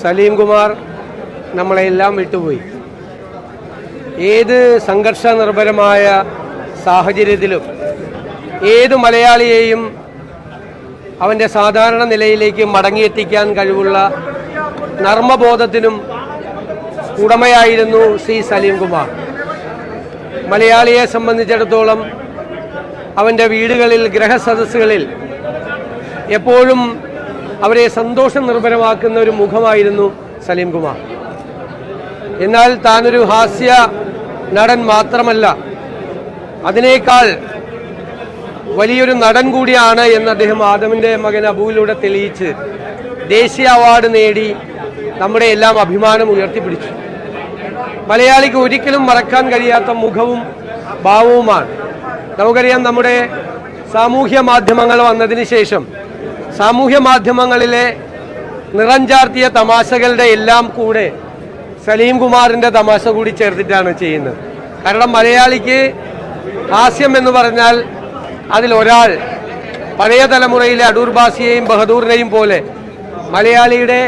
സലീം കുമാർ നമ്മളെല്ലാം വിട്ടുപോയി. ഏത് സംഘർഷ നിർഭരമായ സാഹചര്യത്തിലും ഏത് മലയാളിയെയും അവൻ്റെ സാധാരണ നിലയിലേക്ക് മടങ്ങിയെത്തിക്കാൻ കഴിവുള്ള നർമ്മബോധത്തിനും ഉടമയായിരുന്നു ശ്രീ സലീം കുമാർ. മലയാളിയെ സംബന്ധിച്ചിടത്തോളം അവൻ്റെ വീടുകളിൽ, ഗ്രഹസദസ്സുകളിൽ എപ്പോഴും അവരെ സന്തോഷം നിർഭരമാക്കുന്ന ഒരു മുഖമായിരുന്നു സലീം കുമാർ. എന്നാൽ താനൊരു ഹാസ്യ നടൻ മാത്രമല്ല, അതിനേക്കാൾ വലിയൊരു നടൻ കൂടിയാണ് എന്ന് അദ്ദേഹം ആദമിൻ്റെ മകൻ അബുവിലൂടെ തെളിയിച്ച് ദേശീയ അവാർഡ് നേടി നമ്മുടെ എല്ലാം അഭിമാനം ഉയർത്തിപ്പിടിച്ചു. മലയാളിക്ക് ഒരിക്കലും മറക്കാൻ കഴിയാത്ത മുഖവും ഭാവവുമാണ്. നമുക്കറിയാം, നമ്മുടെ സാമൂഹ്യ മാധ്യമങ്ങൾ വന്നതിന് ശേഷം സാമൂഹ്യ മാധ്യമങ്ങളിലെ നിറം ചാർത്തിയ തമാശകളുടെ എല്ലാം കൂടെ സലീം കുമാറിൻ്റെ തമാശ കൂടി ചേർത്തിട്ടാണ് ചെയ്യുന്നത്. കാരണം മലയാളിക്ക് ഹാസ്യം എന്ന് പറഞ്ഞാൽ അതിലൊരാൾ പഴയ തലമുറയിലെ അടൂർ ബാസിയെയും ബഹദൂറിനെയും പോലെ മലയാളിയുടെ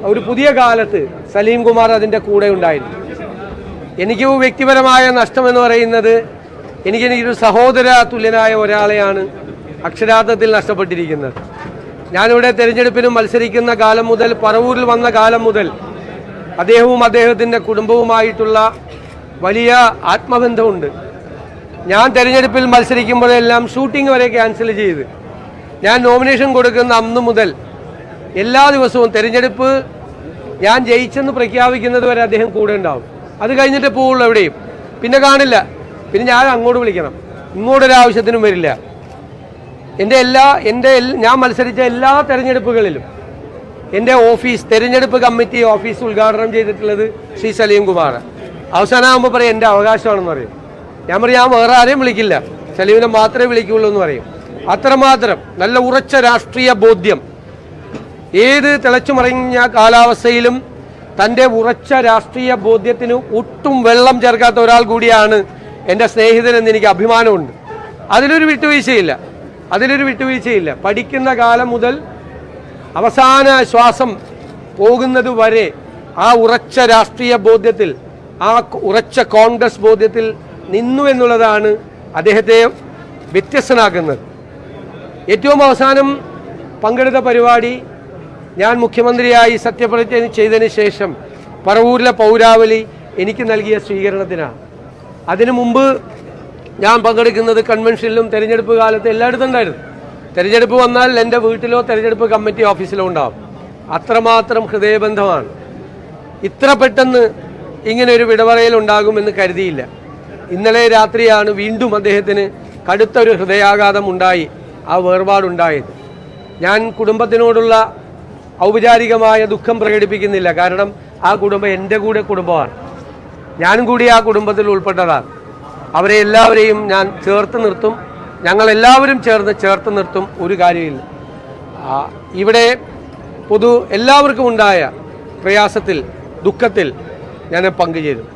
ഒരു പുതിയ കാലത്ത് സലീം കുമാർ അതിൻ്റെ കൂടെ ഉണ്ടായിരുന്നു. എനിക്ക് വ്യക്തിപരമായ നഷ്ടമെന്ന് പറയുന്നത് എനിക്കൊരു സഹോദര തുല്യനായ ഒരാളെയാണ് അക്ഷരാർത്ഥത്തിൽ നഷ്ടപ്പെട്ടിരിക്കുന്നത്. ഞാനിവിടെ തെരഞ്ഞെടുപ്പിന് മത്സരിക്കുന്ന കാലം മുതൽ, പറവൂരിൽ വന്ന കാലം മുതൽ അദ്ദേഹവും അദ്ദേഹത്തിൻ്റെ കുടുംബവുമായിട്ടുള്ള വലിയ ആത്മബന്ധമുണ്ട്. ഞാൻ തെരഞ്ഞെടുപ്പിൽ മത്സരിക്കുമ്പോഴെല്ലാം ഷൂട്ടിംഗ് വരെ ക്യാൻസൽ ചെയ്ത് ഞാൻ നോമിനേഷൻ കൊടുക്കുന്ന അന്ന് മുതൽ എല്ലാ ദിവസവും തെരഞ്ഞെടുപ്പ് ഞാൻ ജയിച്ചെന്ന് പ്രഖ്യാപിക്കുന്നത് വരെ അദ്ദേഹം കൂടെ ഉണ്ടാവും. അത് കഴിഞ്ഞിട്ട് പോവുള്ളൂ എവിടെയും, പിന്നെ കാണില്ല. പിന്നെ ഞാൻ അങ്ങോട്ട് വിളിക്കണം, ഇങ്ങോട്ടൊരാവശ്യത്തിനും വരില്ല. ഞാൻ മത്സരിച്ച എല്ലാ തെരഞ്ഞെടുപ്പുകളിലും എൻ്റെ ഓഫീസ്, തെരഞ്ഞെടുപ്പ് കമ്മിറ്റി ഓഫീസ് ഉദ്ഘാടനം ചെയ്തിട്ടുള്ളത് ശ്രീ സലീം കുമാർ. അവസാനമാകുമ്പോൾ പറയും എൻ്റെ അവകാശമാണെന്ന് പറയും. ഞാൻ പറയും ഞാൻ വേറെ ആരെയും വിളിക്കില്ല, സലീമിനെ മാത്രമേ വിളിക്കുകയുള്ളൂ എന്ന് പറയും. അത്രമാത്രം നല്ല ഉറച്ച രാഷ്ട്രീയ ബോധ്യം, ഏത് തിളച്ചുമറിഞ്ഞ കാലാവസ്ഥയിലും തൻ്റെ ഉറച്ച രാഷ്ട്രീയ ബോധ്യത്തിന് ഒട്ടും വെള്ളം ചേർക്കാത്ത ഒരാൾ കൂടിയാണ് എൻ്റെ സ്നേഹിതനെന്ന് എനിക്ക് അഭിമാനമുണ്ട്. അതിലൊരു വിട്ടുവീഴ്ചയില്ല. പഠിക്കുന്ന കാലം മുതൽ അവസാന ശ്വാസം പോകുന്നത് വരെ ആ ഉറച്ച രാഷ്ട്രീയ ബോധ്യത്തിൽ, ആ ഉറച്ച കോൺഗ്രസ് ബോധ്യത്തിൽ നിന്നു എന്നുള്ളതാണ് അദ്ദേഹത്തെ വ്യത്യസ്തനാക്കുന്നത്. ഏറ്റവും അവസാനം പങ്കെടുത്ത പരിപാടി ഞാൻ മുഖ്യമന്ത്രിയായി സത്യപ്രതിജ്ഞ ചെയ്തതിന് ശേഷം പറവൂരിലെ പൗരാവലി എനിക്ക് നൽകിയ സ്വീകരണത്തിനാണ്. അതിനു മുമ്പ് ഞാൻ പങ്കെടുക്കുന്നത് കൺവെൻഷനിലും തെരഞ്ഞെടുപ്പ് കാലത്ത് എല്ലായിടത്തും ഉണ്ടായിരുന്നു. തെരഞ്ഞെടുപ്പ് വന്നാൽ എൻ്റെ വീട്ടിലോ തെരഞ്ഞെടുപ്പ് കമ്മിറ്റി ഓഫീസിലോ ഉണ്ടാവും. അത്രമാത്രം ഹൃദയബന്ധമാണ്. ഇത്ര പെട്ടെന്ന് ഇങ്ങനെ ഒരു വിടപറയൽ ഉണ്ടാകുമെന്ന് കരുതിയില്ല. ഇന്നലെ രാത്രിയാണ് വീണ്ടും അദ്ദേഹത്തിന് കടുത്തൊരു ഹൃദയാഘാതം ഉണ്ടായി, ആ വേർപാടുണ്ടായത്. ഞാൻ കുടുംബത്തിനോടുള്ള ഔപചാരികമായ ദുഃഖം പ്രകടിപ്പിക്കുന്നില്ല. കാരണം ആ കുടുംബം എൻ്റെ കൂടെ കുടുംബമാണ്, ഞാനും കൂടി ആ കുടുംബത്തിൽ ഉൾപ്പെട്ടതാണ്. അവരെ എല്ലാവരെയും ഞാൻ ചേർത്ത് നിർത്തും, ഞങ്ങളെല്ലാവരും ചേർത്ത് നിർത്തും. ഒരു കാര്യമില്ല, ഇവിടെ എല്ലാവർക്കും ഉണ്ടായ പ്രയാസത്തിൽ, ദുഃഖത്തിൽ ഞാൻ പങ്കുചേരും.